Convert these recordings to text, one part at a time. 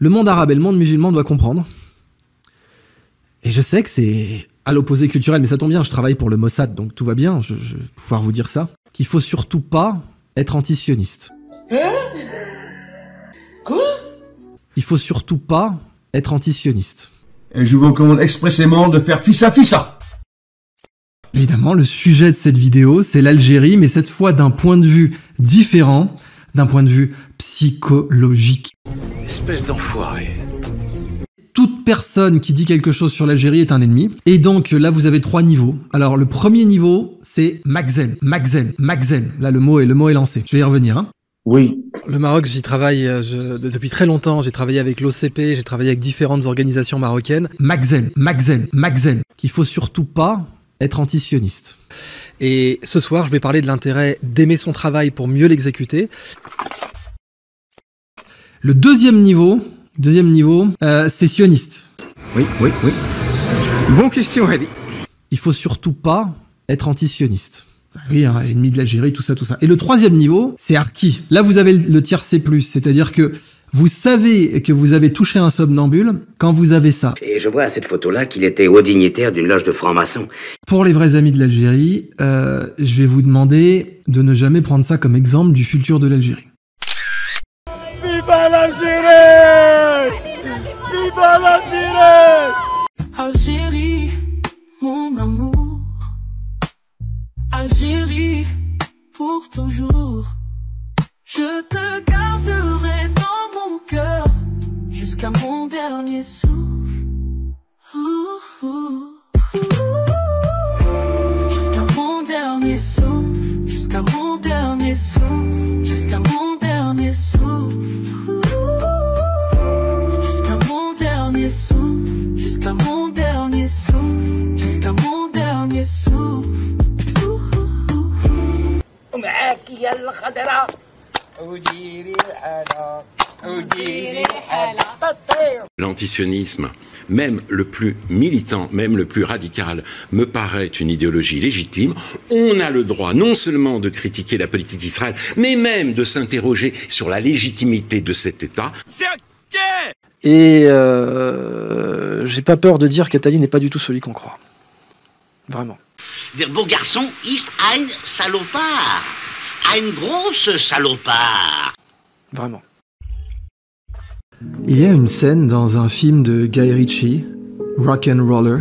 le monde arabe et le monde musulman doivent comprendre. Et je sais que c'est à l'opposé culturel, mais ça tombe bien, je travaille pour le Mossad, donc tout va bien, je vais pouvoir vous dire ça, qu'il faut surtout pas être antisioniste. Quoi? Il faut surtout pas être antisioniste. Et je vous recommande expressément de faire fissa fissa. Évidemment, le sujet de cette vidéo, c'est l'Algérie, mais cette fois d'un point de vue différent, d'un point de vue psychologique. Espèce d'enfoiré. Toute personne qui dit quelque chose sur l'Algérie est un ennemi. Et donc là, vous avez 3 niveaux. Alors le premier niveau, c'est Magzen. Là, le mot est lancé. Je vais y revenir. Hein. Oui. Le Maroc, j'y travaille depuis très longtemps. J'ai travaillé avec l'OCP, j'ai travaillé avec différentes organisations marocaines. Magzen. Qu'il faut surtout pas être antisioniste. Et ce soir, je vais parler de l'intérêt d'aimer son travail pour mieux l'exécuter. Le deuxième niveau, c'est sioniste. Oui. Bonne question, Hadi. Il faut surtout pas être antisioniste. Oui, hein, ennemi de l'Algérie, tout ça. Et le troisième niveau, c'est Arki. Là, vous avez le tiers C+, c'est-à-dire que vous savez que vous avez touché un somnambule quand vous avez ça. Et je vois à cette photo-là qu'il était haut dignitaire d'une loge de francs-maçons. Pour les vrais amis de l'Algérie, je vais vous demander de ne jamais prendre ça comme exemple du futur de l'Algérie. Viva l'Algérie! Viva l'Algérie! Algérie, mon amour. Algérie, pour toujours. Je te garderai dans mon cœur jusqu'à mon dernier souffle. Jusqu'à mon dernier souffle. Jusqu'à mon dernier souffle. Jusqu'à mon dernier souffle. Jusqu'à mon dernier souffle. Jusqu'à mon dernier souffle. Jusqu'à mon dernier souffle. ومعاك يا الخضرة وديري الحالة وديري الحالة L'antisionisme, même le plus militant, même le plus radical, me paraît une idéologie légitime. On a le droit non seulement de critiquer la politique d'Israël, mais même de s'interroger sur la légitimité de cet État. C'est ok. Et j'ai pas peur de dire qu'Attali n'est pas du tout celui qu'on croit. Vraiment. Der beau garçon ist ein salopard. Ein grosse salopard. Vraiment. Il y a une scène dans un film de Guy Ritchie, Rock'n'Roller,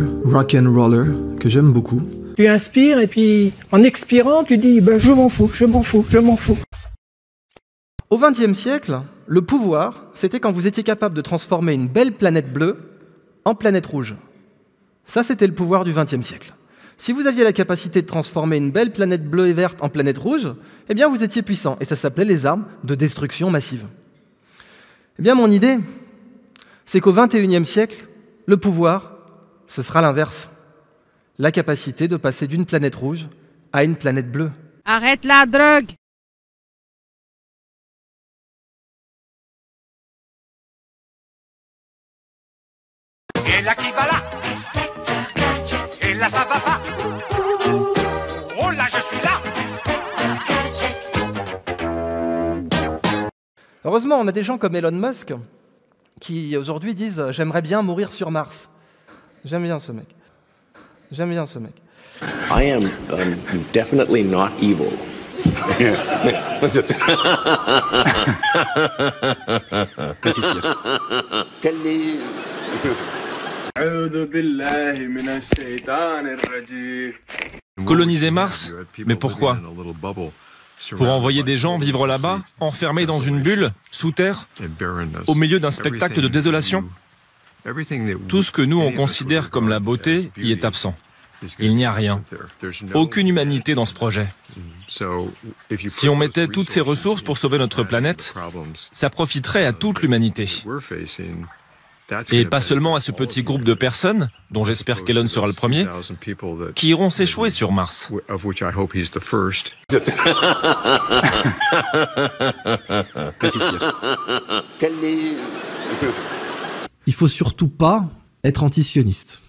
que j'aime beaucoup. Tu inspires et puis en expirant, tu dis ben, je m'en fous. Au XXe siècle, le pouvoir, c'était quand vous étiez capable de transformer une belle planète bleue en planète rouge. Ça, c'était le pouvoir du XXe siècle. Si vous aviez la capacité de transformer une belle planète bleue et verte en planète rouge, eh bien vous étiez puissant, et ça s'appelait les armes de destruction massive. Eh bien mon idée, c'est qu'au XXIe siècle, le pouvoir, ce sera l'inverse. La capacité de passer d'une planète rouge à une planète bleue. Arrête la drogue! Et là qui va là. Et là ça va pas. Oh là je suis là. Heureusement, on a des gens comme Elon Musk qui aujourd'hui disent « J'aimerais bien mourir sur Mars ». J'aime bien ce mec. I am definitely not evil. Coloniser Mars? Mais pourquoi? Pour envoyer des gens vivre là-bas, enfermés dans une bulle, sous terre, au milieu d'un spectacle de désolation? Tout ce que nous on considère comme la beauté y est absent. Il n'y a rien. Aucune humanité dans ce projet. Si on mettait toutes ces ressources pour sauver notre planète, ça profiterait à toute l'humanité. Et pas seulement à ce petit groupe de personnes, dont j'espère qu'Elon sera le premier, qui iront s'échouer sur Mars. Il faut surtout pas être antisioniste.